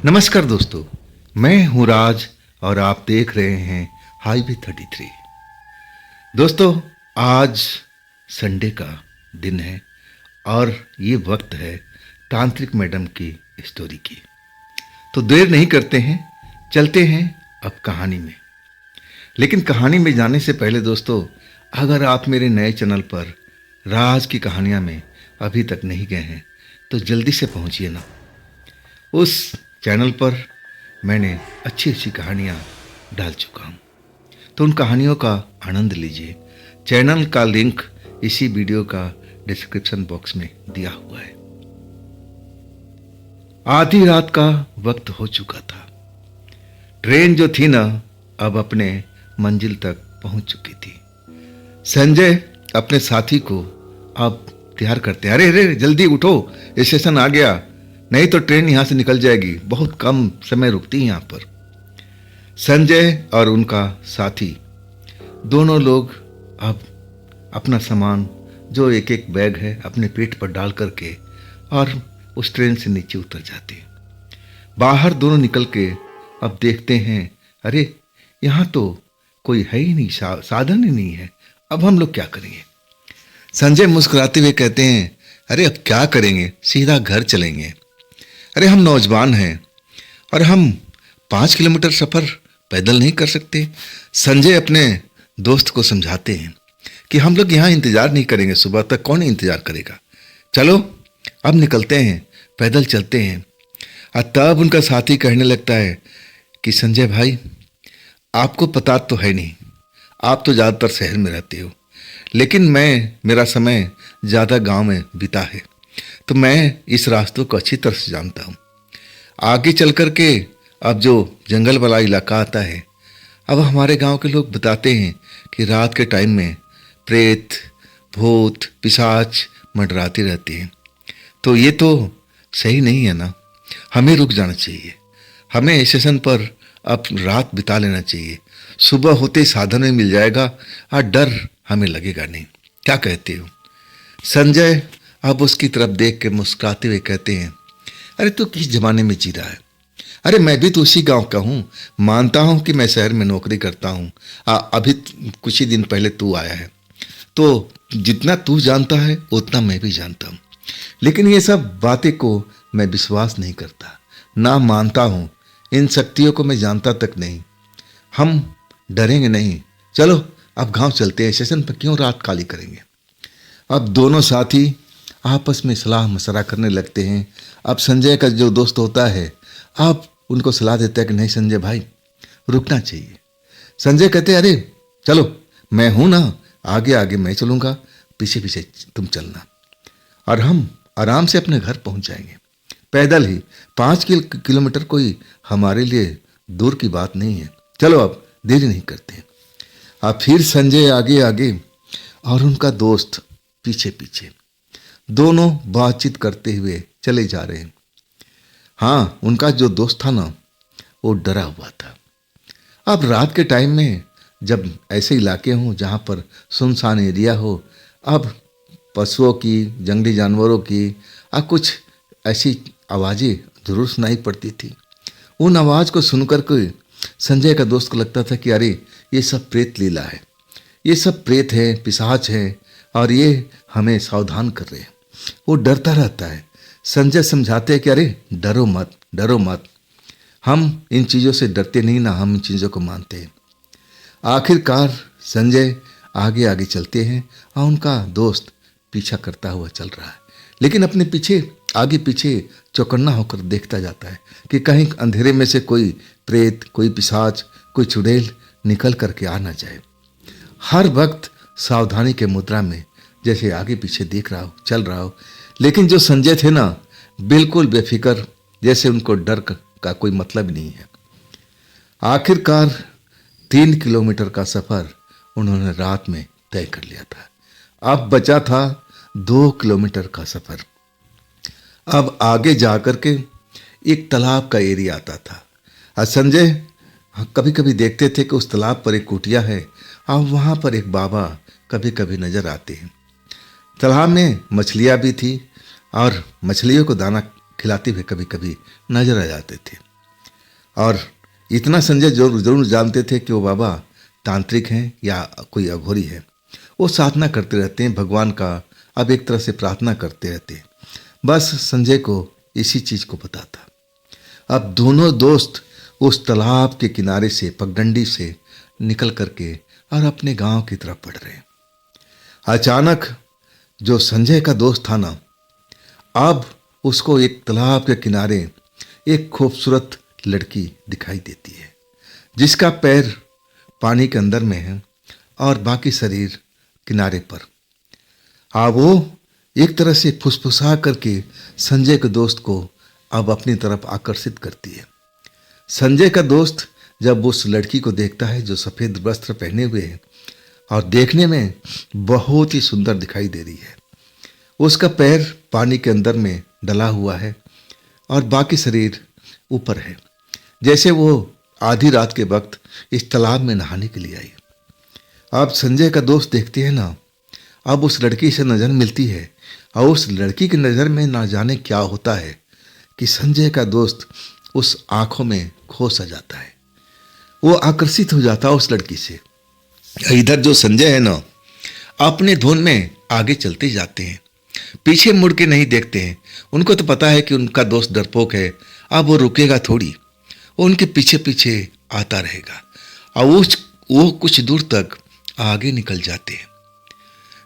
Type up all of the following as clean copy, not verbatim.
नमस्कार दोस्तों, मैं हूं राज और आप देख रहे हैं हाईवे 33। दोस्तों, आज संडे का दिन है और ये वक्त है तांत्रिक मैडम की स्टोरी की। तो देर नहीं करते हैं, चलते हैं अब कहानी में। लेकिन कहानी में जाने से पहले दोस्तों, अगर आप मेरे नए चैनल पर राज की कहानियाँ में अभी तक नहीं गए हैं तो जल्दी से पहुँचिए ना। उस चैनल पर मैंने अच्छी अच्छी कहानियाँ डाल चुका हूँ, तो उन कहानियों का आनंद लीजिए। चैनल का लिंक इसी वीडियो का डिस्क्रिप्शन बॉक्स में दिया हुआ है। आधी रात का वक्त हो चुका था। ट्रेन जो थी ना, अब अपने मंजिल तक पहुंच चुकी थी। संजय अपने साथी को अब तैयार करते हैं। अरे अरे जल्दी उठो, स्टेशन आ गया, नहीं तो ट्रेन यहां से निकल जाएगी, बहुत कम समय रुकती है यहां पर। संजय और उनका साथी दोनों लोग अब अपना सामान जो एक एक बैग है अपने पेट पर डाल करके और उस ट्रेन से नीचे उतर जाते हैं। बाहर दोनों निकल के अब देखते हैं, अरे यहाँ तो कोई है ही नहीं, साधन ही नहीं है। अब हम लोग क्या करेंगे? संजय मुस्कुराते हुए कहते हैं, अरे अब क्या करेंगे, सीधा घर चलेंगे। अरे हम नौजवान हैं और हम 5 किलोमीटर सफ़र पैदल नहीं कर सकते। संजय अपने दोस्त को समझाते हैं कि हम लोग यहाँ इंतज़ार नहीं करेंगे, सुबह तक कौन इंतज़ार करेगा, चलो अब निकलते हैं, पैदल चलते हैं। और तब उनका साथी कहने लगता है कि संजय भाई, आपको पता तो है नहीं, आप तो ज़्यादातर शहर में रहते हो, लेकिन मेरा समय ज़्यादा गांव में बीता है, तो मैं इस रास्तों को अच्छी तरह से जानता हूँ। आगे चल कर के अब जो जंगल वाला इलाका आता है, अब हमारे गांव के लोग बताते हैं कि रात के टाइम में प्रेत, भूत, पिशाच मंडराती रहती हैं। तो ये तो सही नहीं है ना, हमें रुक जाना चाहिए, हमें स्टेशन पर अब रात बिता लेना चाहिए। सुबह होते ही साधन में मिल जाएगा और डर हमें लगेगा नहीं। क्या कहते हो? संजय अब उसकी तरफ देख के मुस्कुराते हुए कहते हैं, अरे तू किस जमाने में जी रहा है? अरे मैं भी तो उसी गांव का हूँ, मानता हूँ कि मैं शहर में नौकरी करता हूँ, अभी कुछ ही दिन पहले तू आया है, तो जितना तू जानता है उतना मैं भी जानता हूँ, लेकिन ये सब बातें को मैं विश्वास नहीं करता, ना मानता हूँ। इन शक्तियों को मैं जानता तक नहीं। हम डरेंगे नहीं, चलो अब गांव चलते हैं, स्टेशन पर क्यों रात काली करेंगे। अब दोनों साथी आपस में सलाह मशवरा करने लगते हैं। अब संजय का जो दोस्त होता है अब उनको सलाह देता है कि नहीं संजय भाई, रुकना चाहिए। संजय कहते हैं, अरे चलो मैं हूं ना, आगे आगे मैं चलूंगा, पीछे पीछे तुम चलना, और हम आराम से अपने घर पहुंच जाएंगे पैदल ही। 5 किलोमीटर कोई हमारे लिए दूर की बात नहीं है, चलो अब देरी नहीं करते। अब फिर संजय आगे आगे और उनका दोस्त पीछे पीछे, दोनों बातचीत करते हुए चले जा रहे हैं। हाँ, उनका जो दोस्त था ना, वो डरा हुआ था। अब रात के टाइम में जब ऐसे इलाके हों जहाँ पर सुनसान एरिया हो, अब पशुओं की, जंगली जानवरों की कुछ ऐसी आवाज़ें जरूर सुनाई पड़ती थी। उन आवाज़ को सुनकर के संजय का दोस्त को लगता था कि अरे ये सब प्रेत लीला है, ये सब प्रेत है, पिशाच है, और ये हमें सावधान कर रहे हैं। वो डरता रहता है। संजय समझाते हैं कि अरे डरो मत, डरो मत, हम इन चीज़ों से डरते नहीं ना, हम इन चीज़ों को मानते हैं। आखिरकार संजय आगे आगे चलते हैं और उनका दोस्त पीछा करता हुआ चल रहा है, लेकिन अपने पीछे आगे पीछे चौकन्ना होकर देखता जाता है कि कहीं अंधेरे में से कोई प्रेत, कोई पिशाच, कोई चुड़ैल निकल करके आ ना जाए। हर वक्त सावधानी के मुद्रा में जैसे आगे पीछे देख रहा हो, चल रहा हो, लेकिन जो संजय थे ना, बिल्कुल बेफिक्र, जैसे उनको डर का कोई मतलब नहीं है। आखिरकार 3 किलोमीटर का सफ़र उन्होंने रात में तय कर लिया था। अब बचा था 2 किलोमीटर का सफ़र। अब आगे जाकर के एक तालाब का एरिया आता था और संजय कभी कभी देखते थे कि उस तालाब पर एक कुटिया है और वहाँ पर एक बाबा कभी कभी नजर आते हैं। तालाब में मछलियाँ भी थी और मछलियों को दाना खिलाते हुए कभी कभी नजर आ जाते थे। और इतना संजय जरूर जरूर जानते थे कि वो बाबा तांत्रिक हैं या कोई अघोरी है। वो साधना करते रहते हैं भगवान का, अब एक तरह से प्रार्थना करते रहते हैं। बस संजय को इसी चीज को पता था। अब दोनों दोस्त उस तालाब के किनारे से पगडंडी से निकल करके और अपने गांव की तरफ बढ़ रहे हैं। अचानक जो संजय का दोस्त था ना, अब उसको एक तालाब के किनारे एक खूबसूरत लड़की दिखाई देती है, जिसका पैर पानी के अंदर में है और बाकी शरीर किनारे पर। वो एक तरह से फुसफुसा करके संजय के दोस्त को अब अपनी तरफ आकर्षित करती है। संजय का दोस्त जब उस लड़की को देखता है जो सफेद वस्त्र पहने हुए है और देखने में बहुत ही सुंदर दिखाई दे रही है, उसका पैर पानी के अंदर में डला हुआ है और बाकी शरीर ऊपर है, जैसे वो आधी रात के वक्त इस तालाब में नहाने के लिए आई। अब संजय का दोस्त देखते हैं ना, अब उस लड़की से नजर मिलती है और उस लड़की की नजर में ना जाने क्या होता है कि संजय का दोस्त उस आंखों में खो सा जाता है। वो आकर्षित हो जाता है उस लड़की से। इधर जो संजय है ना, अपने धुन में आगे चलते जाते हैं, पीछे मुड़ के नहीं देखते हैं। उनको तो पता है कि उनका दोस्त डरपोक है, अब वो रुकेगा थोड़ी, वो उनके पीछे पीछे आता रहेगा और वो कुछ दूर तक आगे निकल जाते हैं।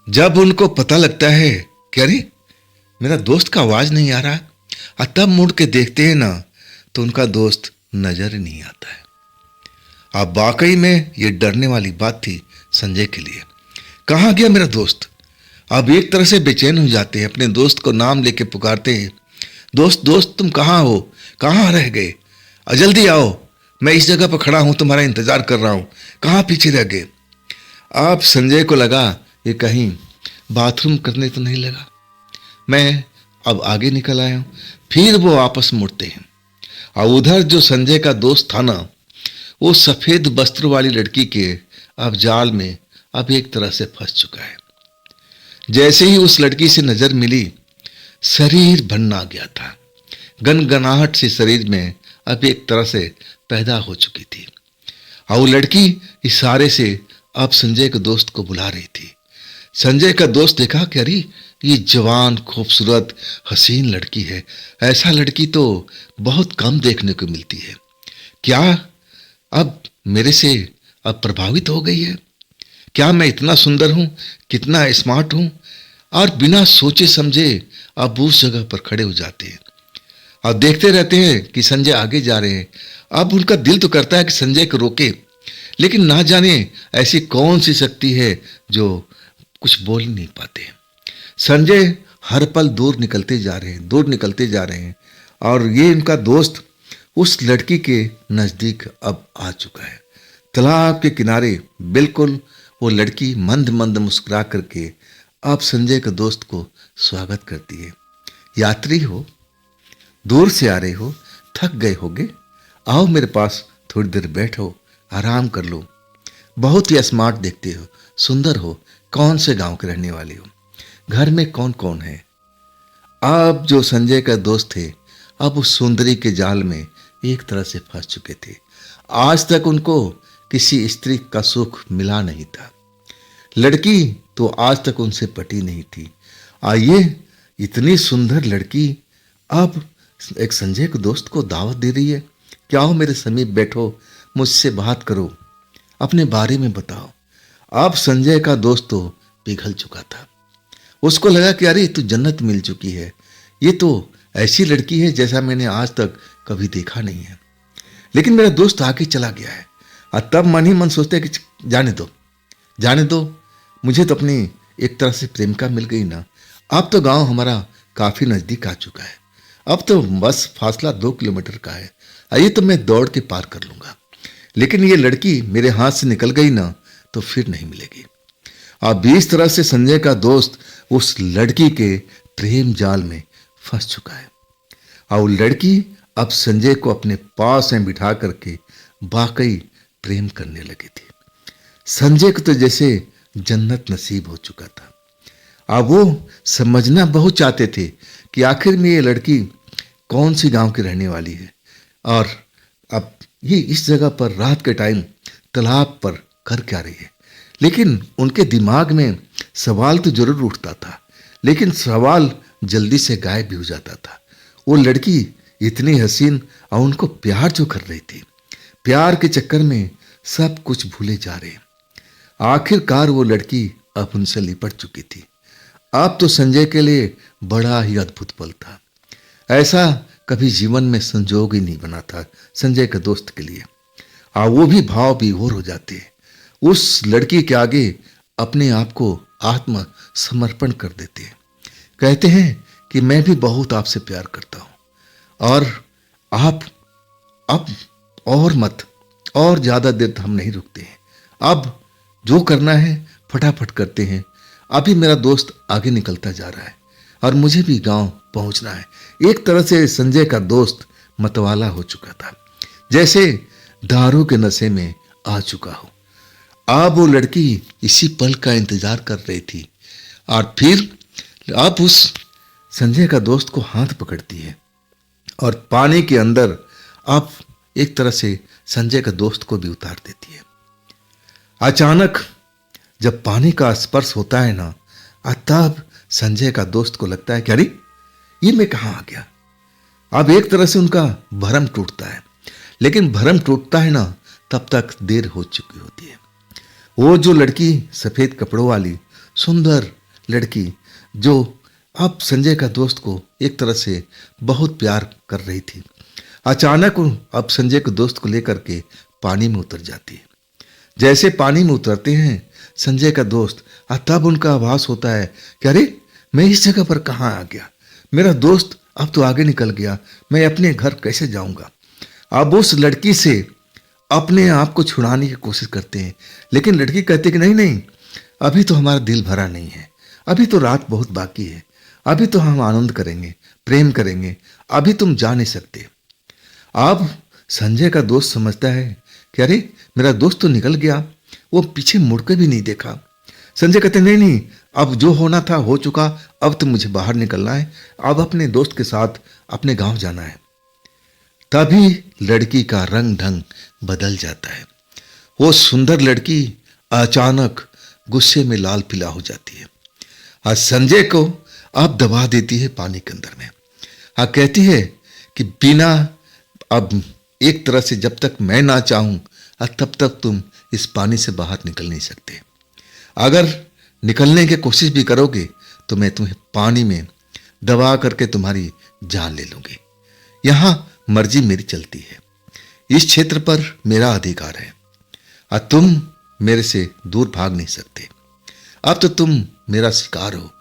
जब उनको पता लगता है कि अरे मेरा दोस्त का आवाज नहीं आ रहा, और तब मुड़ के देखते हैं ना तो उनका दोस्त नजर ही नहीं आता है। अब वाकई में ये डरने वाली बात थी संजय के लिए। कहाँ गया मेरा दोस्त? अब एक तरह से बेचैन हो जाते हैं, अपने दोस्त को नाम लेके पुकारते हैं, दोस्त दोस्त तुम कहाँ हो, कहाँ रह गए, जल्दी आओ, मैं इस जगह पर खड़ा हूं, तुम्हारा इंतजार कर रहा हूं, कहाँ पीछे रह गए। अब संजय को लगा ये कहीं बाथरूम करने तो नहीं लगा, मैं अब आगे निकल आया हूं। फिर वो वापस मुड़ते हैं और उधर जो संजय का दोस्त था ना, वो सफेद वस्त्र वाली लड़की के अब जाल में अब एक तरह से फंस चुका है। जैसे ही उस लड़की से नजर मिली, शरीर भन्ना गया था, गनगनाहट से शरीर में अब एक तरह से पैदा हो चुकी थी और वो लड़की इशारे से अब संजय के दोस्त को बुला रही थी। संजय का दोस्त देखा कि अरे ये जवान खूबसूरत हसीन लड़की है, ऐसा लड़की तो बहुत कम देखने को मिलती है, क्या अब मेरे से अब प्रभावित हो गई है? क्या मैं इतना सुंदर हूं, कितना स्मार्ट हूं? और बिना सोचे समझे अब उस जगह पर खड़े हो जाते हैं और देखते रहते हैं कि संजय आगे जा रहे हैं। अब उनका दिल तो करता है कि संजय को रोके, लेकिन ना जाने ऐसी कौन सी शक्ति है जो कुछ बोल नहीं पाते। संजय हर पल दूर निकलते जा रहे हैं, दूर निकलते जा रहे हैं और ये इनका दोस्त उस लड़की के नजदीक अब आ चुका है। तालाब के किनारे बिल्कुल वो लड़की मंद मंद मुस्कुरा करके अब संजय के दोस्त को स्वागत करती है। यात्री हो, दूर से आ रहे हो, थक गए होगे, आओ मेरे पास थोड़ी देर बैठो, आराम कर लो, बहुत ही स्मार्ट देखते हो, सुंदर हो, कौन से गांव के रहने वाले हो, घर में कौन कौन है। अब जो संजय का दोस्त थे अब उस सुंदरी के जाल में एक तरह से फंस चुके थे। आज तक उनको किसी स्त्री का सुख मिला नहीं था, लड़की तो आज तक उनसे पटी नहीं थी। आइए इतनी सुंदर लड़की अब एक संजय के दोस्त को दावत दे रही है, क्या हो मेरे समीप बैठो, मुझसे बात करो, अपने बारे में बताओ। अब संजय का दोस्त तो पिघल चुका था, उसको लगा कि अरे तो जन्नत मिल चुकी है, ये तो ऐसी लड़की है जैसा मैंने आज तक कभी देखा नहीं है। लेकिन मेरा दोस्त आगे चला गया है और तब मन ही मन सोचते कि जाने दो, मुझे तो अपनी एक तरह से प्रेमिका मिल गई ना, अब तो गांव हमारा काफी नजदीक आ चुका है, अब तो बस फासला 2 किलोमीटर का है, ये तो मैं दौड़ के पार कर लूंगा। लेकिन ये लड़की मेरे हाथ से निकल गई ना तो फिर नहीं मिलेगी। अब इस तरह से संजय का दोस्त उस लड़की के प्रेम जाल में फंस चुका है और वो लड़की अब संजय को अपने पास में बिठा करके वाकई प्रेम करने लगी थी। संजय को तो जैसे जन्नत नसीब हो चुका था। अब वो समझना बहुत चाहते थे कि आखिर में ये लड़की कौन सी गांव की रहने वाली है और अब ये इस जगह पर रात के टाइम तालाब पर कर क्या रही है? लेकिन उनके दिमाग में सवाल तो जरूर उठता था, लेकिन सवाल जल्दी से गायब भी हो जाता था। वो लड़की इतनी हसीन और उनको प्यार जो कर रही थी, प्यार के चक्कर में सब कुछ भूले जा रहे। आखिरकार वो लड़की अब उनसे लिपट चुकी थी। अब तो संजय के लिए बड़ा ही अद्भुत पल था। ऐसा कभी जीवन में संजोग ही नहीं बना था संजय के दोस्त के लिए। वो भी भाव विभोर हो जाते, उस लड़की के आगे अपने आप को आत्म समर्पण कर देते। कहते हैं कि मैं भी बहुत आपसे प्यार करता हूं और आप अब और मत, और ज्यादा देर हम नहीं रुकते हैं। अब जो करना है फटाफट करते हैं। अभी मेरा दोस्त आगे निकलता जा रहा है और मुझे भी गांव पहुंचना है। एक तरह से संजय का दोस्त मतवाला हो चुका था, जैसे दारू के नशे में आ चुका हो। अब वो लड़की इसी पल का इंतजार कर रही थी और फिर अब उस संजय का दोस्त को हाथ पकड़ती है और पानी के अंदर अब एक तरह से संजय का दोस्त को भी उतार देती है। अचानक जब पानी का स्पर्श होता है ना, तब संजय का दोस्त को लगता है कि अरे ये मैं कहां आ गया। अब एक तरह से उनका भरम टूटता है, लेकिन भरम टूटता है ना तब तक देर हो चुकी होती है। वो जो लड़की सफेद कपड़ों वाली सुंदर लड़की जो अब संजय का दोस्त को एक तरह से बहुत प्यार कर रही थी, अचानक अब संजय के दोस्त को लेकर के पानी में उतर जाती है। जैसे पानी में उतरते हैं संजय का दोस्त, तब उनका आभास होता है कि अरे मैं इस जगह पर कहां आ गया। मेरा दोस्त अब तो आगे निकल गया, मैं अपने घर कैसे जाऊंगा। अब उस लड़की से अपने आप को छुड़ाने की कोशिश करते हैं, लेकिन लड़की कहती है कि नहीं नहीं, अभी तो हमारा दिल भरा नहीं है, अभी तो रात बहुत बाकी है, अभी तो हम आनंद करेंगे, प्रेम करेंगे, अभी तुम जा नहीं सकते। अब संजय का दोस्त समझता है कि अरे मेरा दोस्त तो निकल गया, वो पीछे मुड़कर भी नहीं देखा। संजय कहते नहीं नहीं, अब जो होना था हो चुका, अब तो मुझे बाहर निकलना है, अब अपने दोस्त के साथ अपने गांव जाना है। तभी लड़की का रंग ढंग बदल जाता है। वो सुंदर लड़की अचानक गुस्से में लाल पीला हो जाती है और संजय को अब दबा देती है पानी के अंदर में। कहती है कि बिना अब एक तरह से जब तक मैं ना चाहूं तब तक तुम इस पानी से बाहर निकल नहीं सकते। अगर निकलने की कोशिश भी करोगे तो मैं तुम्हें पानी में दबा करके तुम्हारी जान ले लूंगी। यहां मर्जी मेरी चलती है, इस क्षेत्र पर मेरा अधिकार है और तुम मेरे से दूर भाग नहीं सकते। अब तो तुम मेरा शिकार हो,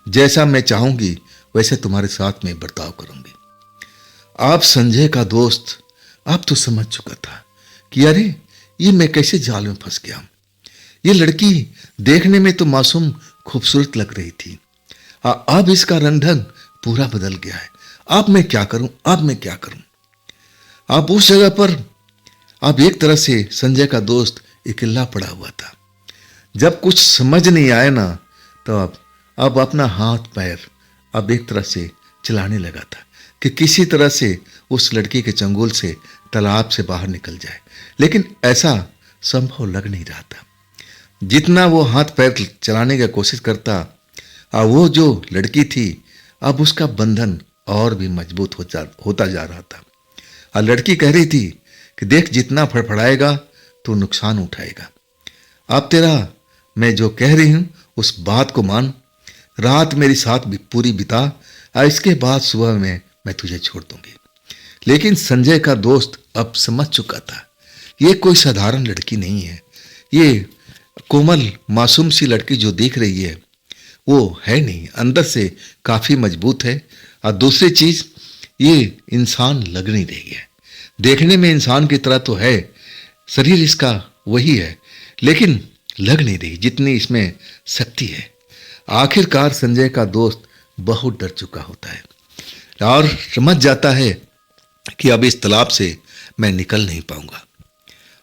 जैसा मैं चाहूंगी वैसे तुम्हारे साथ में बर्ताव करूंगी। आप संजय का दोस्त अब तो समझ चुका था कि अरे ये मैं कैसे जाल में फंस गया। ये लड़की देखने में तो मासूम खूबसूरत लग रही थी, अब इसका रंग ढंग पूरा बदल गया है। अब मैं क्या करूं, अब मैं क्या करूं। अब उस जगह पर अब एक तरह से संजय का दोस्त अकेला पड़ा हुआ था। जब कुछ समझ नहीं आया ना तो अब अपना हाथ पैर अब एक तरह से चलाने लगा था कि किसी तरह से उस लड़की के चंगुल से तालाब से बाहर निकल जाए, लेकिन ऐसा संभव लग नहीं रहा था। जितना वो हाथ पैर चलाने की कोशिश करता, वो जो लड़की थी अब उसका बंधन और भी मजबूत होता जा रहा था। लड़की कह रही थी कि देख जितना फड़फड़ाएगा तो नुकसान उठाएगा। अब तेरा मैं जो कह रही हूं उस बात को मान, रात मेरी साथ भी पूरी बिता, इसके बाद सुबह में मैं तुझे छोड़ दूंगी। लेकिन संजय का दोस्त अब समझ चुका था ये कोई साधारण लड़की नहीं है। ये कोमल मासूम सी लड़की जो दिख रही है वो है नहीं, अंदर से काफी मजबूत है। और दूसरी चीज ये इंसान लग नहीं रही है। देखने में इंसान की तरह तो है, शरीर इसका वही है, लेकिन लग नहीं रही जितनी इसमें शक्ति है। आखिरकार संजय का दोस्त बहुत डर चुका होता है और समझ जाता है कि अब इस तालाब से मैं निकल नहीं पाऊंगा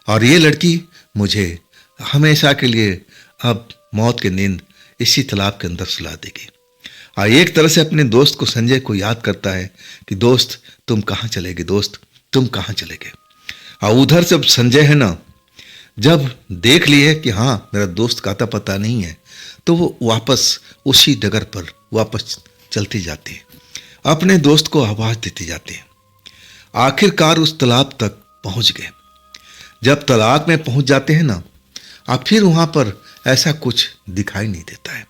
और ये लड़की मुझे हमेशा के लिए अब मौत की नींद इसी तालाब के अंदर सुला देगी। और एक तरह से अपने दोस्त को संजय को याद करता है कि दोस्त तुम कहाँ चले गए, दोस्त तुम कहाँ चले गए। और उधर जब संजय है ना, जब देख लिए कि हाँ मेरा दोस्त का आता पता नहीं है, तो वो वापस उसी डगर पर वापस चलते जाते हैं, अपने दोस्त को आवाज देते जाते हैं। आखिरकार उस तालाब तक पहुंच गए। जब तालाब में पहुंच जाते हैं ना, अब फिर वहां पर ऐसा कुछ दिखाई नहीं देता है।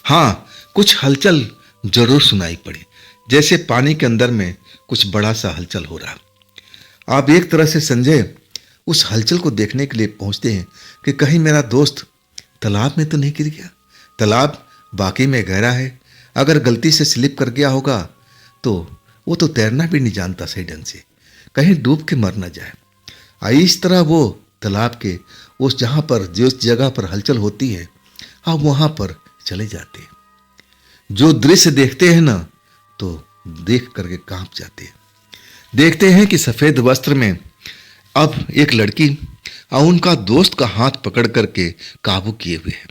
हाँ, कुछ हलचल जरूर सुनाई पड़ी, जैसे पानी के अंदर में कुछ बड़ा सा हलचल हो रहा। अब एक तरह से संजय उस हलचल को देखने के लिए पहुंचते हैं कि कहीं मेरा दोस्त तालाब में तो नहीं गिर गया। तालाब वाकई में गहरा है, अगर गलती से स्लिप कर गया होगा तो वो तो तैरना भी नहीं जानता सही ढंग से, कहीं डूब के मर ना जाए। इस तरह वो तालाब के उस जहाँ पर जिस जगह पर हलचल होती है, आप वहाँ पर चले जाते हैं। जो दृश्य देखते हैं ना, तो देख करके कांप जाते हैं। देखते हैं कि सफ़ेद वस्त्र में अब एक लड़की और उनका दोस्त का हाथ पकड़ करके काबू किए हुए है,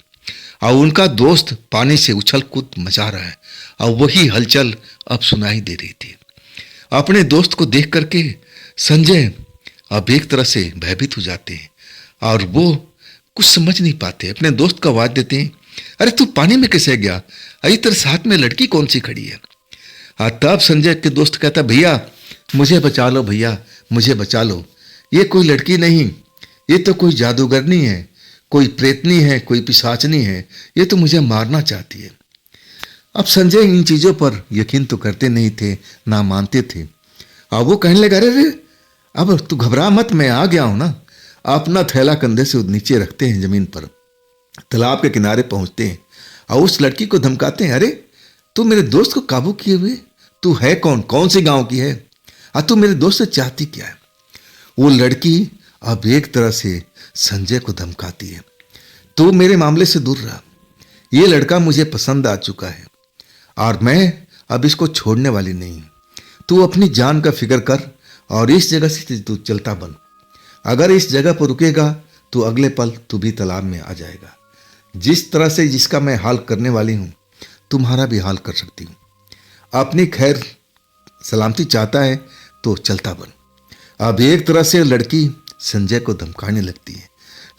और उनका दोस्त पानी से उछल कूद मचा रहा है, और वही हलचल अब सुनाई दे रही थी। अपने दोस्त को देख करके संजय अब एक तरह से भयभीत हो जाते हैं, और वो कुछ समझ नहीं पाते। अपने दोस्त को आवाज देते हैं, अरे तू पानी में कैसे गया? अरे तेरे साथ में लड़की कौन सी खड़ी है? तब संजय के दोस्त कहता, भैया मुझे बचा लो, भैया मुझे बचा लो, ये कोई लड़की नहीं, ये तो कोई जादूगरनी है, कोई प्रेतनी है, कोई पिशाचनी है, ये तो मुझे मारना चाहती है। अब संजय इन चीज़ों पर यकीन तो करते नहीं थे, ना मानते थे। अब वो कहने लगा, अरे अब तू घबरा मत, मैं आ गया हूं ना। अपना थैला कंधे से नीचे रखते हैं जमीन पर, तालाब के किनारे पहुंचते हैं और उस लड़की को धमकाते हैं, अरे तू मेरे दोस्त को काबू किए हुए, तू है कौन, कौन से गांव की है, तू मेरे दोस्त से चाहती क्या है? वो लड़की अब एक तरह से संजय को धमकाती है, तू मेरे मामले से दूर रहा, ये लड़का मुझे पसंद आ चुका है और मैं अब इसको छोड़ने वाली नहीं। तू अपनी जान का फिक्र कर और इस जगह से तू चलता बन। अगर इस जगह पर रुकेगा तो अगले पल तू भी तालाब में आ जाएगा। जिस तरह से जिसका मैं हाल करने वाली हूँ, तुम्हारा भी हाल कर सकती हूँ। अपनी खैर सलामती चाहता है तो चलता बन। अब एक तरह से लड़की संजय को धमकाने लगती है,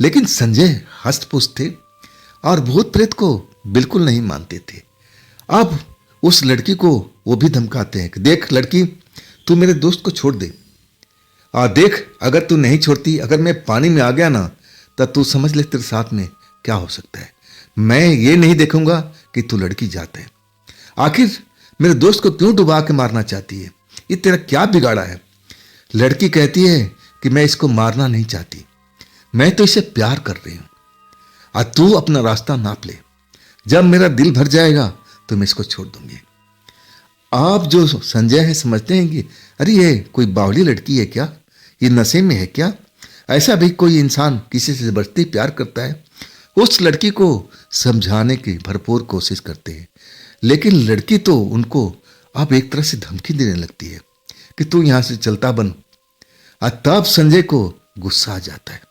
लेकिन संजय हस्तपुस्त थे और भूत प्रेत को बिल्कुल नहीं मानते थे। अब उस लड़की को वो भी धमकाते हैं कि देख लड़की, तू मेरे दोस्त को छोड़ दे, देख अगर तू नहीं छोड़ती, अगर मैं पानी में आ गया ना, तब तू समझ ले तेरे साथ में क्या हो सकता है। मैं ये नहीं देखूंगा कि तू लड़की जाता है। आखिर मेरे दोस्त को क्यों डुबा के मारना चाहती है? ये तेरा क्या बिगाड़ा है? लड़की कहती है कि मैं इसको मारना नहीं चाहती, मैं तो इसे प्यार कर रही हूं। तू अपना रास्ता नाप ले, जब मेरा दिल भर जाएगा तो मैं इसको छोड़ दूंगी। आप जो संजय है समझते हैं कि अरे ये कोई बावली लड़की है क्या, ये नशे में है क्या? ऐसा भी कोई इंसान किसी से जबरदस्ती प्यार करता है? उस लड़की को समझाने की भरपूर कोशिश करते हैं, लेकिन लड़की तो उनको अब एक तरह से धमकी देने लगती है कि तू यहां से चलता बन। तब संजय को गुस्सा आ जाता है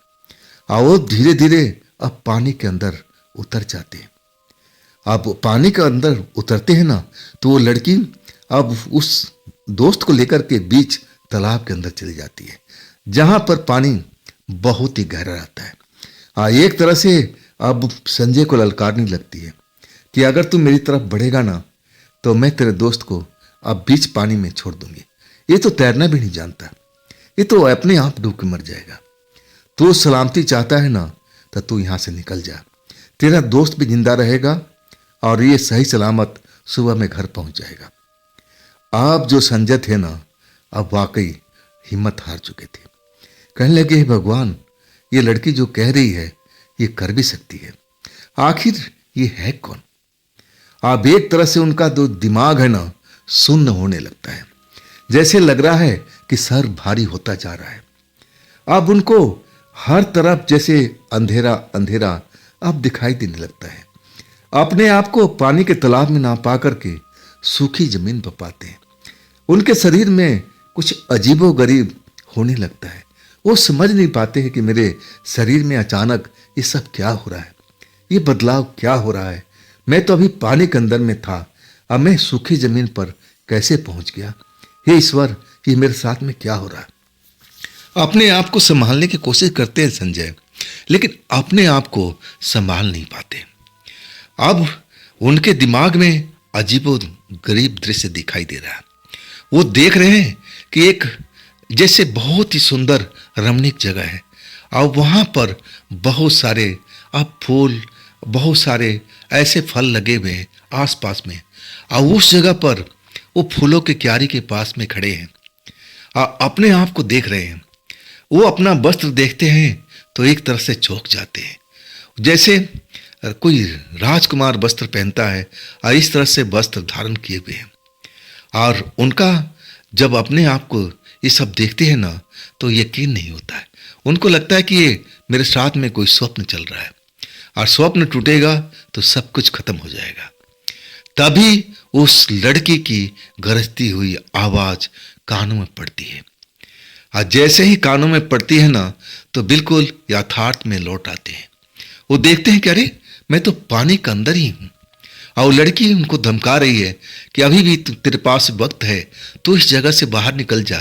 और वो धीरे धीरे अब पानी के अंदर उतर जाते हैं। अब पानी के अंदर उतरते हैं ना, तो वो लड़की अब उस दोस्त को लेकर के बीच तालाब के अंदर चली जाती है, जहां पर पानी बहुत ही गहरा रहता है। एक तरह से अब संजय को ललकारने लगती है कि अगर तू मेरी तरफ बढ़ेगा ना, तो मैं तेरे दोस्त को अब बीच पानी में छोड़ दूंगी। ये तो तैरना भी नहीं जानता, ये तो अपने आप डूब के मर जाएगा। तू सलामती चाहता है ना, तो तू यहां से निकल जा, तेरा दोस्त भी जिंदा रहेगा और ये सही सलामत सुबह में घर पहुंच जाएगा। आप जो संजय थे ना, अब वाकई हिम्मत हार चुके थे। कहने लगे, हे भगवान, ये लड़की जो कह रही है ये कर भी सकती है, आखिर ये है कौन? अब एक तरह से उनका जो दिमाग है ना, सुन्न होने लगता है, जैसे लग रहा है कि सर भारी होता जा रहा है। अब उनको हर तरफ जैसे अंधेरा अंधेरा अब दिखाई देने लगता है। अपने आप को पानी के तालाब में ना पा करके सूखी जमीन पर पाते हैं। उनके शरीर में कुछ अजीबोगरीब होने लगता है। वो समझ नहीं पाते हैं कि मेरे शरीर में अचानक ये सब क्या हो रहा है, ये बदलाव क्या हो रहा है। मैं तो अभी पानी के अंदर में था, अब मैं सूखी जमीन पर कैसे पहुंच गया? हे ईश्वर, ये मेरे साथ में क्या हो रहा है? अपने आप को संभालने की कोशिश करते हैं संजय, लेकिन अपने आप को संभाल नहीं पाते। अब उनके दिमाग में अजीबो गरीब दृश्य दिखाई दे रहा है। वो देख रहे हैं कि एक जैसे बहुत ही सुंदर रमणीक जगह है और वहाँ पर बहुत सारे अब फूल, बहुत सारे ऐसे फल लगे हुए हैं आसपास में, और उस जगह पर वो फूलों के क्यारी के पास में खड़े हैं और अपने आप को देख रहे हैं। वो अपना वस्त्र देखते हैं तो एक तरह से चौंक जाते हैं, जैसे कोई राजकुमार वस्त्र पहनता है और इस तरह से वस्त्र धारण किए हुए हैं। और उनका जब अपने आप को ये सब देखते हैं ना तो यकीन नहीं होता है। उनको लगता है कि ये मेरे साथ में कोई स्वप्न चल रहा है, और स्वप्न टूटेगा तो सब कुछ खत्म हो जाएगा। तभी उस लड़की की गरजती हुई आवाज कानों में पड़ती है, और जैसे ही कानों में पड़ती है ना तो बिल्कुल यथार्थ में लौट आते हैं। वो देखते हैं कि अरे मैं तो पानी के अंदर ही हूं, और लड़की उनको धमका रही है कि अभी भी तेरे पास वक्त है, तू इस जगह से बाहर निकल जा,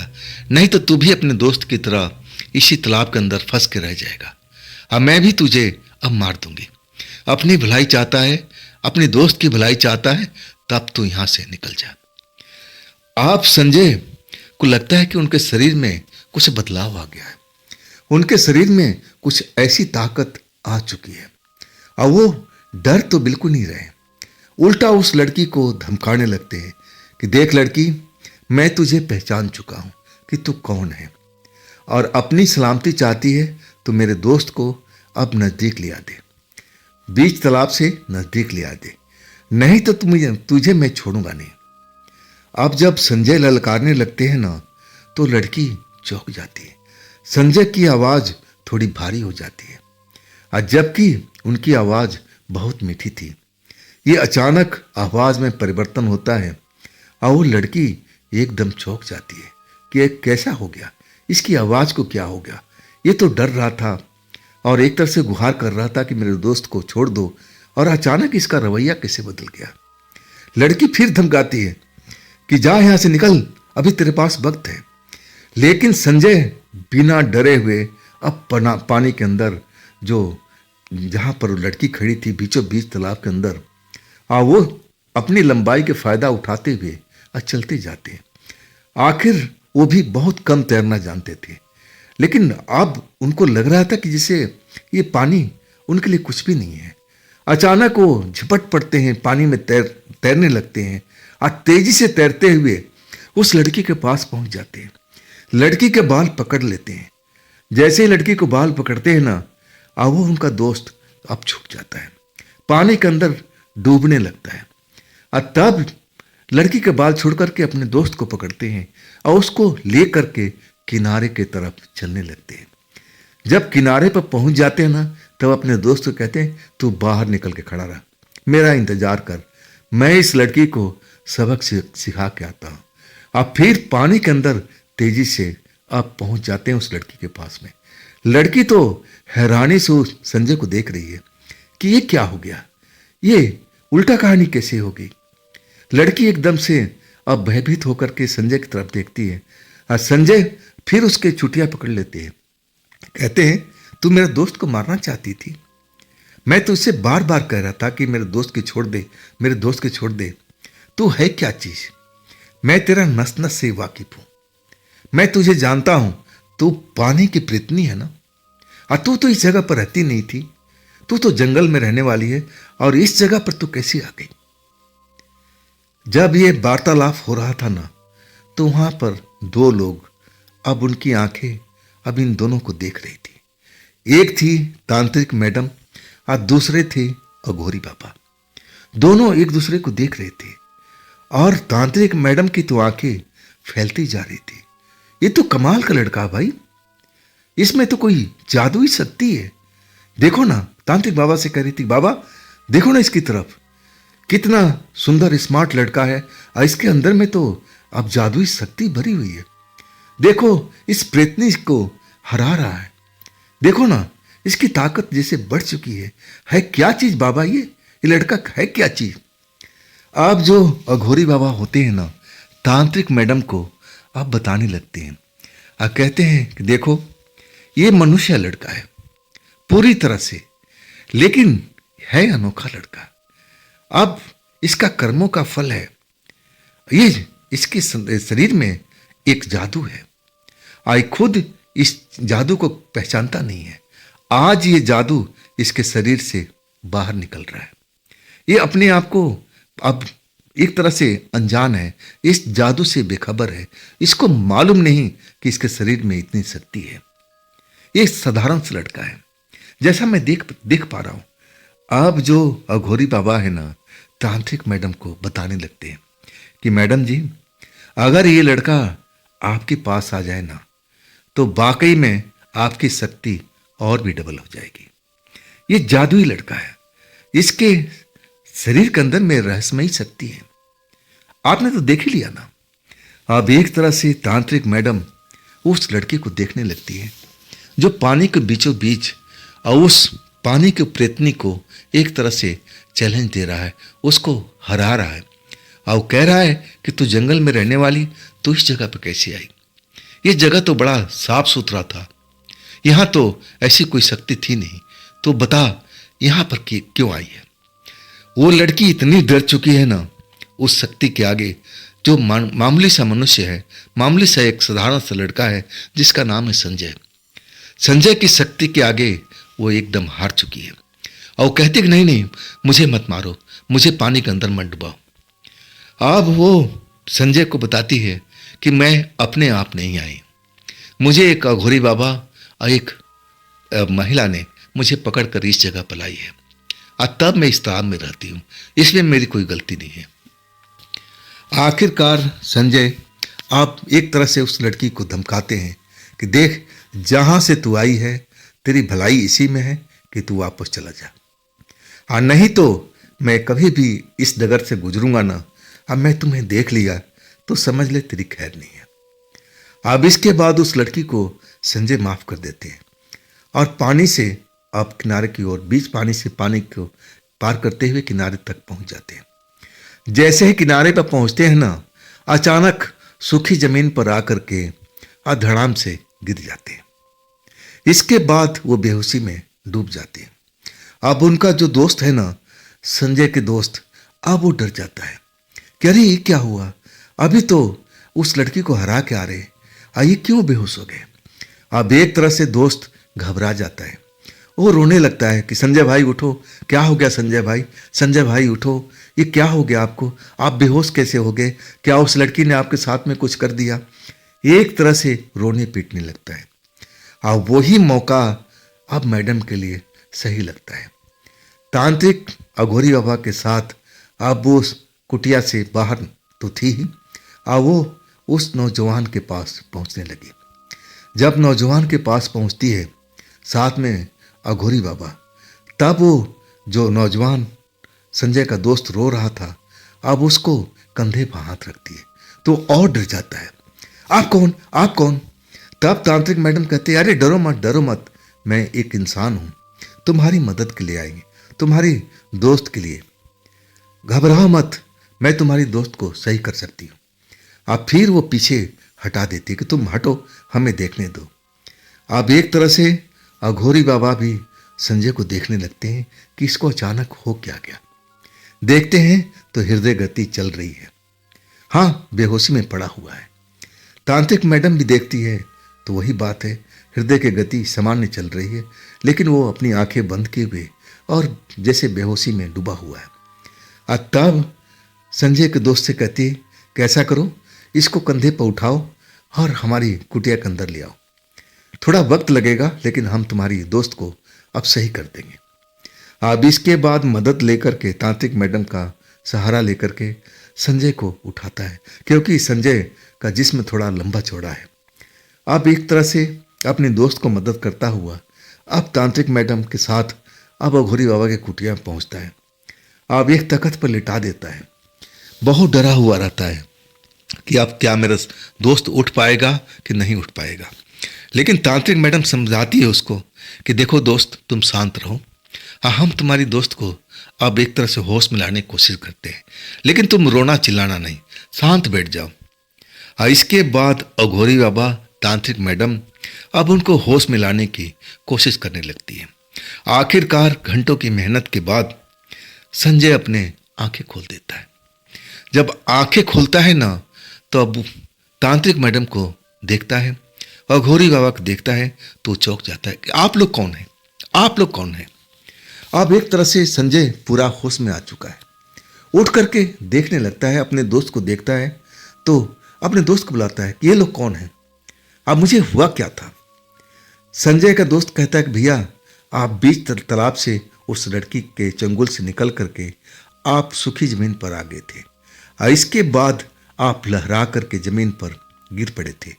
नहीं तो तू भी अपने दोस्त की तरह इसी तालाब के अंदर फंस के रह जाएगा, और मैं भी तुझे अब मार दूंगी। अपनी भलाई चाहता है, अपने दोस्त की भलाई चाहता है, तब तू यहां से निकल जा। आप संजय को लगता है कि उनके शरीर में कुछ बदलाव आ गया है। उनके शरीर में कुछ ऐसी ताकत आ चुकी है और वो डर तो बिल्कुल नहीं रहे, उल्टा उस लड़की को धमकाने लगते हैं कि देख लड़की, मैं तुझे पहचान चुका हूं कि तू कौन है, और अपनी सलामती चाहती है तो मेरे दोस्त को अब नजदीक ले आ दे, बीच तालाब से नजदीक ले आ दे, नहीं तो तुझे मैं छोड़ूंगा नहीं। अब जब संजय ललकारने लगते हैं ना तो लड़की चौंक जाती है। संजय की आवाज थोड़ी भारी हो जाती है, और जबकि उनकी आवाज बहुत मीठी थी। ये अचानक आवाज में परिवर्तन होता है और वो लड़की एकदम चौंक जाती है कि ये कैसा हो गया, इसकी आवाज को क्या हो गया। ये तो डर रहा था और एक तरह से गुहार कर रहा था कि मेरे दोस्त को छोड़ दो, और अचानक इसका रवैया कैसे बदल गया। लड़की फिर धमकाती है कि जा यहां से निकल, अभी तेरे पास वक्त है। लेकिन संजय बिना डरे हुए अब पानी के अंदर, जो जहां पर लड़की खड़ी थी बीचों बीच तालाब के अंदर, वो अपनी लंबाई के फायदा उठाते हुए चलते जाते। आखिर वो भी बहुत कम तैरना जानते थे, लेकिन अब उनको लग रहा था कि जैसे ये पानी उनके लिए कुछ भी नहीं है। अचानक वो झपट पड़ते हैं, पानी में तैरने लगते हैं और तेजी से तैरते हुए उस लड़की के पास पहुंच जाते हैं। लड़की के बाल पकड़ लेते हैं। जैसे ही लड़की को बाल पकड़ते हैं ना, वो उनका दोस्त अब छूट जाता है, पानी के अंदर डूबने लगता है। और तब लड़की के बाल छोड़ करके अपने दोस्त को पकड़ते हैं और उसको ले करके किनारे के तरफ चलने लगते हैं। जब किनारे पर पहुंच जाते हैं ना तब अपने दोस्त को कहते हैं, तू बाहर निकल के खड़ा रहा, मेरा इंतजार कर, मैं इस लड़की को सबक सिखा के आता हूं। अब फिर पानी के अंदर तेजी से अब पहुंच जाते हैं उस लड़की के पास में। लड़की तो हैरानी से उस संजय को देख रही है कि ये क्या हो गया, ये उल्टा कहानी कैसे हो गई। लड़की एकदम से अब भयभीत होकर के संजय की तरफ देखती है और संजय फिर उसके चुटिया पकड़ लेते हैं। कहते हैं, तू मेरे दोस्त को मारना चाहती थी, मैं तो उससे बार बार कह रहा था कि मेरे दोस्त को छोड़ दे, मेरे दोस्त को छोड़ दे। तू है क्या चीज, मैं तेरा नस नस से वाकिफ हूं, मैं तुझे जानता हूं, तू पानी की प्रीतनी है ना, और तू तो इस जगह पर रहती नहीं थी, तू तो जंगल में रहने वाली है, और इस जगह पर तू कैसे आ गई। जब ये वार्तालाप हो रहा था ना तो वहां पर दो लोग, अब उनकी आंखें अब इन दोनों को देख रही थी। एक थी तांत्रिक मैडम और दूसरे थे अघोरी बाबा। दोनों एक दूसरे को देख रहे थे और तांत्रिक मैडम की तो आंखें फैलती जा रही थी। ये तो कमाल का लड़का है भाई, इसमें तो कोई जादुई शक्ति है। देखो ना, तांत्रिक बाबा से कह रही थी, बाबा देखो ना इसकी तरफ, कितना सुंदर स्मार्ट लड़का है, और इसके अंदर में तो अब जादुई शक्ति भरी हुई है। देखो इस प्रेतनी को हरा रहा है, देखो ना इसकी ताकत जैसे बढ़ चुकी है क्या चीज बाबा, ये लड़का है क्या चीज। अब जो अघोरी बाबा होते हैं ना, तांत्रिक मैडम को अब बताने लगते हैं, कहते हैं कि देखो, ये मनुष्य लड़का है पूरी तरह से, लेकिन है अनोखा लड़का। अब इसका कर्मों का फल है, ये इसके शरीर में एक जादू है। आई खुद इस जादू को पहचानता नहीं है। आज ये जादू इसके शरीर से बाहर निकल रहा है। ये अपने आप को अब एक तरह से अनजान है, इस जादू से बेखबर है। इसको मालूम नहीं कि इसके शरीर में इतनी शक्ति है। ये साधारण सा लड़का है, जैसा मैं देख पा रहा हूं। अब जो अघोरी बाबा है ना, तांत्रिक मैडम को बताने लगते हैं कि मैडम जी, अगर ये लड़का आपके पास आ जाए ना, तो वाकई में आपकी शक्ति और भी डबल हो जाएगी। ये जादुई लड़का है, इसके शरीर के अंदर में रहस्यमयी शक्ति है। आपने तो देख ही लिया ना। अब एक तरह से तांत्रिक मैडम उस लड़के को देखने लगती है जो पानी के बीचों बीच और उस पानी के प्रेतनी को एक तरह से चैलेंज दे रहा है, उसको हरा रहा है और कह रहा है कि तू जंगल में रहने वाली तो इस जगह पर कैसे आई? ये जगह तो बड़ा साफ सुथरा था, यहां तो ऐसी कोई शक्ति थी नहीं, तो बता यहां पर क्यों आई है? वो लड़की इतनी डर चुकी है ना उस शक्ति के आगे, जो मामूली सा मनुष्य है, मामूली सा एक साधारण सा लड़का है जिसका नाम है संजय। संजय की शक्ति के आगे वो एकदम हार चुकी है और कहती कि नहीं नहीं, मुझे मत मारो, मुझे पानी के अंदर मत डुबाओ। अब वो संजय को बताती है कि मैं अपने आप नहीं आई, मुझे एक अघोरी बाबा और एक महिला ने मुझे पकड़कर इस जगह पर लाई है और तब मैं इस तालाब में रहती हूँ, इसमें मेरी कोई गलती नहीं है। आखिरकार संजय आप एक तरह से उस लड़की को धमकाते हैं कि देख, जहां से तू आई है तेरी भलाई इसी में है कि तू वापस चला जा, और नहीं तो मैं कभी भी इस डगर से गुजरूंगा ना, अब मैं तुम्हें देख लिया तो समझ ले तेरी खैर नहीं है। अब इसके बाद उस लड़की को संजय माफ कर देते हैं और पानी से अब किनारे की ओर, बीच पानी से पानी को पार करते हुए किनारे तक पहुंच जाते हैं। जैसे ही किनारे पर पहुंचते हैं ना, अचानक सूखी जमीन पर आकर के धड़ाम से गिर जाते हैं। इसके बाद वो बेहोशी में डूब जाते हैं। अब उनका जो दोस्त है ना, संजय के दोस्त, अब वो डर जाता है कि अरे ये क्या हुआ, अभी तो उस लड़की को हरा के आ रहे, ये क्यों बेहोश हो गए? अब एक तरह से दोस्त घबरा जाता है, वो रोने लगता है कि संजय भाई उठो, क्या हो गया संजय भाई, संजय भाई उठो, ये क्या हो गया आपको, आप बेहोश कैसे हो गए, क्या उस लड़की ने आपके साथ में कुछ कर दिया? एक तरह से रोने पीटने लगता है। और वही मौका अब मैडम के लिए सही लगता है। तांत्रिक अघोरी बाबा के साथ अब वो उस कुटिया से बाहर तो थी ही, और वो उस नौजवान के पास पहुंचने लगी। जब नौजवान के पास पहुंचती है साथ में अघोरी बाबा, तब वो जो नौजवान संजय का दोस्त रो रहा था, अब उसको कंधे पर हाथ रखती है तो और डर जाता है। आप कौन, आप कौन? तब तांत्रिक मैडम कहते हैं, अरे डरो मत, डरो मत, मैं एक इंसान हूं, तुम्हारी मदद के लिए आएंगे, तुम्हारी दोस्त के लिए, घबराओ मत, मैं तुम्हारी दोस्त को सही कर सकती हूँ। अब फिर वो पीछे हटा देती है कि तुम हटो, हमें देखने दो। अब एक तरह से अघोरी बाबा भी संजय को देखने लगते हैं कि इसको अचानक हो क्या गया। देखते हैं तो हृदय गति चल रही है, हाँ बेहोशी में पड़ा हुआ है। तांत्रिक मैडम भी देखती है तो वही बात है, हृदय की गति सामान्य चल रही है, लेकिन वो अपनी आंखें बंद किए हुए और जैसे बेहोशी में डूबा हुआ है। तब संजय के दोस्त से कहती है कि ऐसा करो, इसको कंधे पर उठाओ और हमारी कुटिया के अंदर ले आओ, थोड़ा वक्त लगेगा लेकिन हम तुम्हारी दोस्त को अब सही कर देंगे। अब इसके बाद मदद लेकर के तांत्रिक मैडम का सहारा लेकर के संजय को उठाता है, क्योंकि संजय का जिस्म थोड़ा लंबा चौड़ा है। अब एक तरह से अपने दोस्त को मदद करता हुआ अब तांत्रिक मैडम के साथ अब अघोरी बाबा के कुटिया में पहुंचता है। अब एक तख्त पर लिटा देता है, बहुत डरा हुआ रहता है कि अब क्या मेरा दोस्त उठ पाएगा कि नहीं उठ पाएगा। लेकिन तांत्रिक मैडम समझाती है उसको कि देखो दोस्त, तुम शांत रहो, हम तुम्हारी दोस्त को अब एक तरह से होश में लाने की कोशिश करते हैं, लेकिन तुम रोना चिल्लाना नहीं, शांत बैठ जाओ। इसके बाद अघोरी बाबा तांत्रिक मैडम अब उनको होश में लाने की कोशिश करने लगती है। आखिरकार घंटों की मेहनत के बाद संजय अपने आंखें खोल देता है। जब आंखें खोलता है ना, तो अब तांत्रिक मैडम को देखता है और घोरी बाबा को देखता है तो चौंक जाता है कि आप लोग कौन हैं, आप लोग कौन हैं। अब एक तरह से संजय पूरा होश में आ चुका है। उठ करके देखने लगता है, अपने दोस्त को देखता है तो अपने दोस्त को बुलाता है कि ये लोग कौन हैं, अब मुझे हुआ क्या था। संजय का दोस्त कहता है कि भैया, आप बीच तालाब से उस लड़की के चंगुल से निकल करके आप सूखी जमीन पर आ गए थे और इसके बाद आप लहरा करके जमीन पर गिर पड़े थे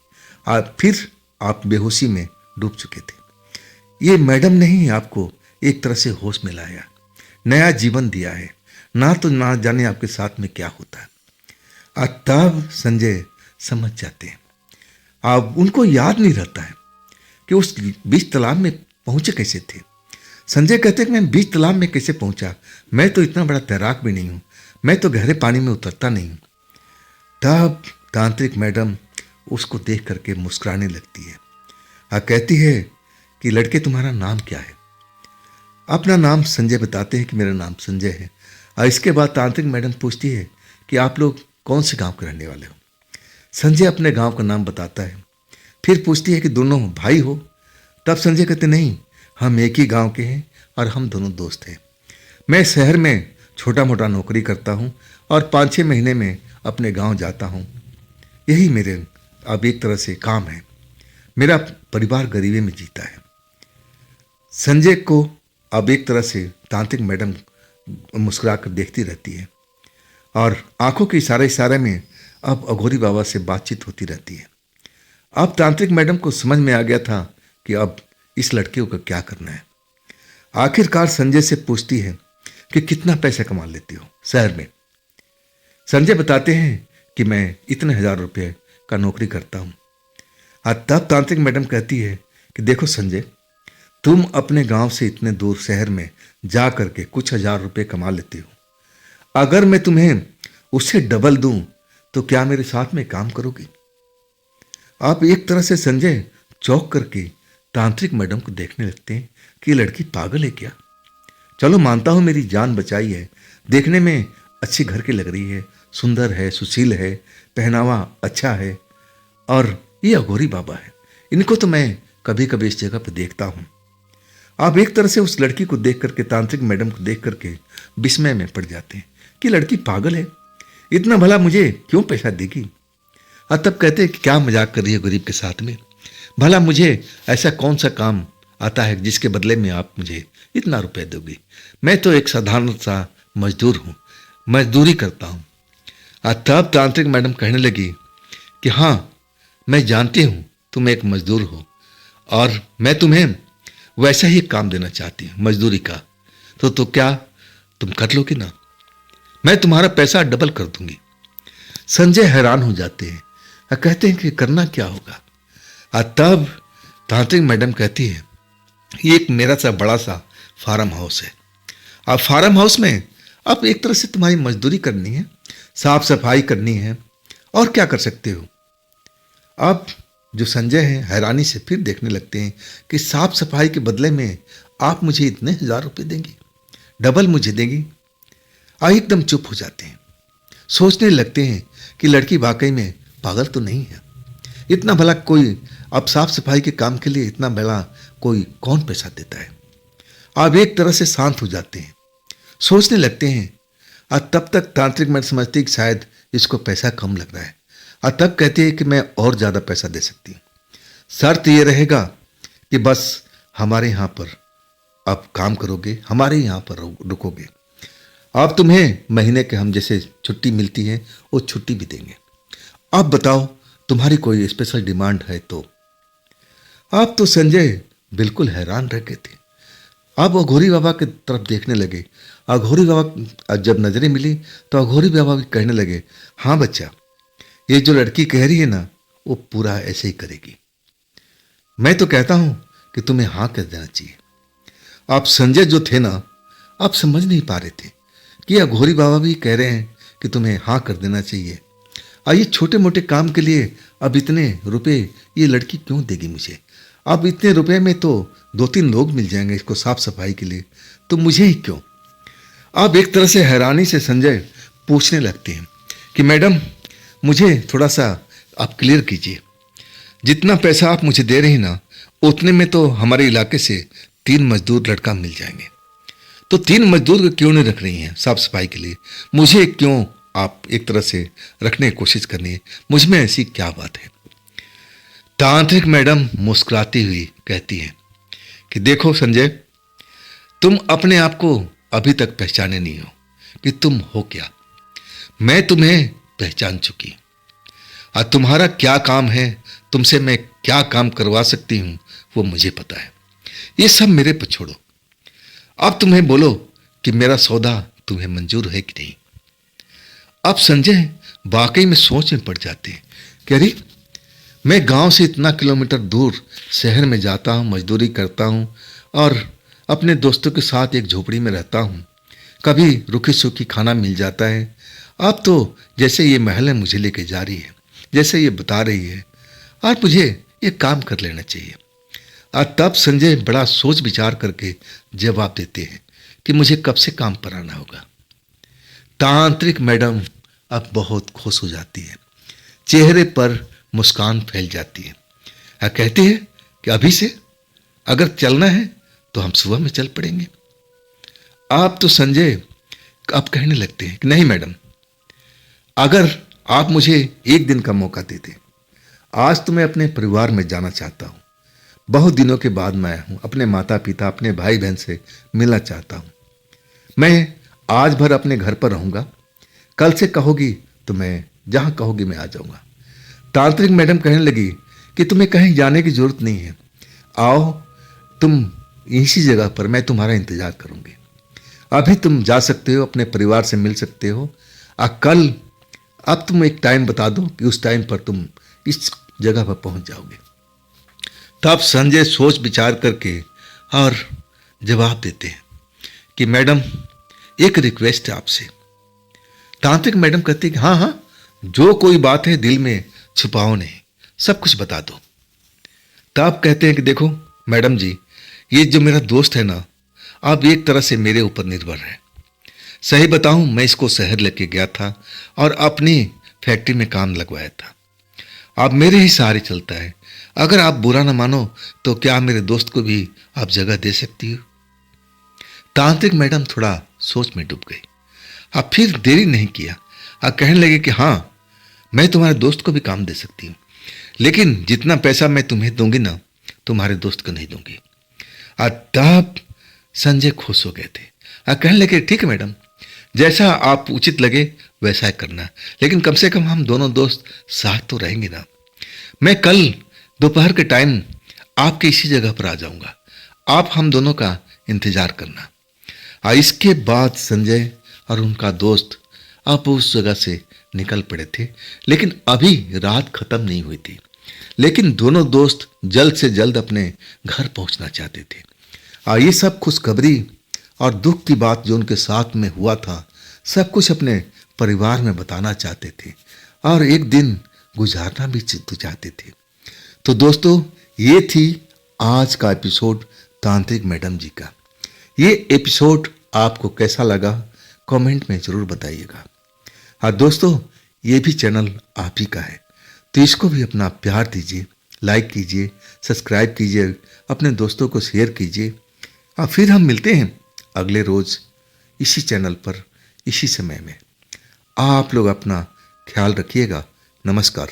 और फिर आप बेहोशी में डूब चुके थे। ये मैडम ने ही आपको एक तरह से होश में लाया, नया जीवन दिया है, ना तो ना जाने आपके साथ में क्या होता है। और तब संजय समझ जाते हैं। अब उनको याद नहीं रहता है कि उस बीच तालाब में पहुंचे कैसे थे। संजय कहते हैं कि मैं बीच तालाब में कैसे पहुंचा, मैं तो इतना बड़ा तैराक भी नहीं हूं, मैं तो गहरे पानी में उतरता नहीं हूं। तब तांत्रिक मैडम उसको देख करके मुस्कुराने लगती है और कहती है कि लड़के, तुम्हारा नाम क्या है। अपना नाम संजय बताते हैं कि मेरा नाम संजय है। और इसके बाद तांत्रिक मैडम पूछती है कि आप लोग कौन से गांव के रहने वाले हो। संजय अपने गांव का नाम बताता है। फिर पूछती है कि दोनों भाई हो। तब संजय कहते नहीं, हम एक ही गांव के हैं और हम दोनों दोस्त हैं। मैं शहर में छोटा मोटा नौकरी करता हूं और 5-6 महीने में अपने गांव जाता हूं। यही मेरे अब एक तरह से काम है। मेरा परिवार गरीबी में जीता है। संजय को अब एक तरह से तांत्रिक मैडम मुस्कुरा कर देखती रहती है और आंखों के इशारे में अब अघोरी बाबा से बातचीत होती रहती है। अब तांत्रिक मैडम को समझ में आ गया था कि अब इस लड़के को क्या करना है। आखिरकार संजय से पूछती है कि कितना पैसा कमा लेती हो शहर में। संजय बताते हैं कि मैं इतने 1000 रुपये का नौकरी करता हूं। और तब तांत्रिक मैडम कहती है कि देखो संजय, तुम अपने गांव से इतने दूर शहर में जा करके कुछ 1000 रुपये कमा लेते हो, अगर मैं तुम्हें उससे डबल दूं तो क्या मेरे साथ में काम करोगी। आप एक तरह से संजय चौंक करके तांत्रिक मैडम को देखने लगते हैं कि लड़की पागल है क्या। चलो मानता हूं मेरी जान बचाई है, देखने में अच्छी घर की लग रही है, सुंदर है, सुशील है, पहनावा अच्छा है और ये अघोरी बाबा है, इनको तो मैं कभी कभी इस जगह पर देखता हूं। आप एक तरह से उस लड़की को देख करके, तांत्रिक मैडम को देख करके विस्मय में पड़ जाते हैं कि लड़की पागल है, इतना भला मुझे क्यों पैसा देगी। और तब कहते हैं कि क्या मजाक कर रही है गरीब के साथ में, भला मुझे ऐसा कौन सा काम आता है जिसके बदले में आप मुझे इतना रुपए दोगी। मैं तो एक साधारण सा मजदूर हूँ, मजदूरी करता हूँ। और तब तांत्रिक मैडम कहने लगी कि हाँ, मैं जानती हूँ तुम एक मजदूर हो और मैं तुम्हें वैसा ही काम देना चाहती हूँ मजदूरी का, तो क्या तुम कर लोगे ना, मैं तुम्हारा पैसा डबल कर दूंगी। संजय हैरान हो जाते हैं और कहते हैं कि करना क्या होगा। और तब तांत्रिक मैडम कहती है, ये एक मेरा सा बड़ा सा फार्म हाउस है और फार्म हाउस में अब एक तरह से तुम्हारी मजदूरी करनी है, साफ सफाई करनी है, और क्या कर सकते हो। अब जो संजय हैं हैरानी से फिर देखने लगते हैं कि साफ सफाई के बदले में आप मुझे इतने 1000 रुपये देंगी, डबल मुझे देंगी। एकदम चुप हो जाते हैं, सोचने लगते हैं कि लड़की वाकई में पागल तो नहीं है। इतना भला कोई अब साफ सफाई के काम के लिए इतना भला कोई कौन पैसा देता है। आप एक तरह से शांत हो जाते हैं, सोचने लगते हैं। और तब तक तांत्रिक मैडम समझती कि शायद इसको पैसा कम लग रहा है और तब कहती है कि मैं और ज़्यादा पैसा दे सकती हूँ, शर्त ये रहेगा कि बस हमारे यहाँ पर आप काम करोगे, हमारे यहाँ पर रुकोगे। अब तुम्हें महीने के हम जैसे छुट्टी मिलती है वो छुट्टी भी देंगे। अब बताओ तुम्हारी कोई स्पेशल डिमांड है तो। अब तो संजय बिल्कुल हैरान रह गए थे। अब अघोरी बाबा की तरफ देखने लगे। अघोरी बाबा जब नजरें मिली तो अघोरी बाबा भी कहने लगे, हाँ बच्चा, ये जो लड़की कह रही है ना वो पूरा ऐसे ही करेगी। मैं तो कहता हूं कि तुम्हें हाँ कह देना चाहिए। आप संजय जो थे ना, आप समझ नहीं पा रहे थे कि अघोरी बाबा भी कह रहे हैं कि तुम्हें हाँ कर देना चाहिए और ये छोटे मोटे काम के लिए अब इतने रुपए ये लड़की क्यों देगी मुझे? अब इतने रुपए में तो 2-3 लोग मिल जाएंगे इसको साफ सफाई के लिए, तो मुझे ही क्यों? अब एक तरह से हैरानी से संजय पूछने लगते हैं कि मैडम, मुझे थोड़ा सा आप क्लियर कीजिए। जितना पैसा आप मुझे दे रही ना, उतने में तो हमारे इलाके से 3 मजदूर लड़का मिल जाएंगे। तो 3 मजदूर को क्यों नहीं रख रही हैं साफ सफाई के लिए? मुझे क्यों आप एक तरह से रखने की कोशिश करनी है? मुझ में ऐसी क्या बात है? तांत्रिक मैडम मुस्कुराती हुई कहती है कि देखो संजय, तुम अपने आप को अभी तक पहचाने नहीं हो कि तुम हो क्या। मैं तुम्हें पहचान चुकी। और तुम्हारा क्या काम है, तुमसे मैं क्या काम करवा सकती हूं, वो मुझे पता है। ये सब मेरे पर छोड़ो। अब तुम्हें बोलो कि मेरा सौदा तुम्हें मंजूर है कि नहीं। अब संजय वाकई में सोच में पड़ जाते हैं कि अरे, मैं गांव से इतना किलोमीटर दूर शहर में जाता हूं, मजदूरी करता हूं और अपने दोस्तों के साथ एक झोपड़ी में रहता हूं। कभी रूखी सूखी खाना मिल जाता है। अब तो जैसे ये महल है मुझे लेके जा रही है, जैसे ये बता रही है, और मुझे ये काम कर लेना चाहिए। और तब संजय बड़ा सोच विचार करके जवाब देते हैं कि मुझे कब से काम पर आना होगा। तांत्रिक मैडम अब बहुत खुश हो जाती है, चेहरे पर मुस्कान फैल जाती है और कहती है कि अभी से अगर चलना है तो हम सुबह में चल पड़ेंगे। आप तो संजय अब कहने लगते हैं कि नहीं मैडम, अगर आप मुझे एक दिन का मौका देते, आज तो मैं अपने परिवार में जाना चाहता हूं। बहुत दिनों के बाद मैं आया हूं, अपने माता पिता, अपने भाई बहन से मिलना चाहता हूं। मैं आज भर अपने घर पर रहूंगा, कल से कहोगी तो मैं जहां कहोगी मैं आ जाऊंगा। तांत्रिक मैडम कहने लगी कि तुम्हें कहीं जाने की जरूरत नहीं है, आओ तुम इसी जगह पर, मैं तुम्हारा इंतजार करूंगी। अभी तुम जा सकते हो, अपने परिवार से मिल सकते हो। कल अब तुम एक टाइम बता दो कि उस टाइम पर तुम इस जगह पर पहुंच जाओगे। तब संजय सोच विचार करके और जवाब देते हैं कि मैडम, एक रिक्वेस्ट है आपसे। तांत्रिक मैडम कहती है कि हाँ हाँ, जो कोई बात है दिल में छुपाओ नहीं, सब कुछ बता दो। तब कहते हैं कि देखो मैडम जी, ये जो मेरा दोस्त है ना, अब एक तरह से मेरे ऊपर निर्भर है। सही बताऊं, मैं इसको शहर लेके गया था और अपनी फैक्ट्री में काम लगवाया था। अब मेरे ही सहारे चलता है। अगर आप बुरा ना मानो तो क्या मेरे दोस्त को भी आप जगह दे सकती हो? तांत्रिक मैडम थोड़ा सोच में डूब गई। अब फिर देरी नहीं किया और कहने लगे कि हाँ, मैं तुम्हारे दोस्त को भी काम दे सकती हूँ, लेकिन जितना पैसा मैं तुम्हें दूंगी ना, तुम्हारे दोस्त को नहीं दूंगी। और तब संजय खुश हो गए थे और कहने लगे ठीक है मैडम, जैसा आप उचित लगे वैसा ही करना, लेकिन कम से कम हम दोनों दोस्त साथ तो रहेंगे ना। मैं कल दोपहर के टाइम आपके इसी जगह पर आ जाऊंगा, आप हम दोनों का इंतजार करना। और इसके बाद संजय और उनका दोस्त अब उस जगह से निकल पड़े थे, लेकिन अभी रात खत्म नहीं हुई थी। लेकिन दोनों दोस्त जल्द से जल्द अपने घर पहुंचना चाहते थे। और ये सब खुशखबरी और दुख की बात जो उनके साथ में हुआ था, सब कुछ अपने परिवार में बताना चाहते थे और एक दिन गुजारना भी चाहते थे। तो दोस्तों, ये थी आज का एपिसोड तांत्रिक मैडम जी का। ये एपिसोड आपको कैसा लगा कमेंट में ज़रूर बताइएगा। हाँ दोस्तों, ये भी चैनल आप ही का है, तो इसको भी अपना प्यार दीजिए, लाइक कीजिए, सब्सक्राइब कीजिए, अपने दोस्तों को शेयर कीजिए। और फिर हम मिलते हैं अगले रोज़ इसी चैनल पर, इसी समय में। आप लोग अपना ख्याल रखिएगा। नमस्कार।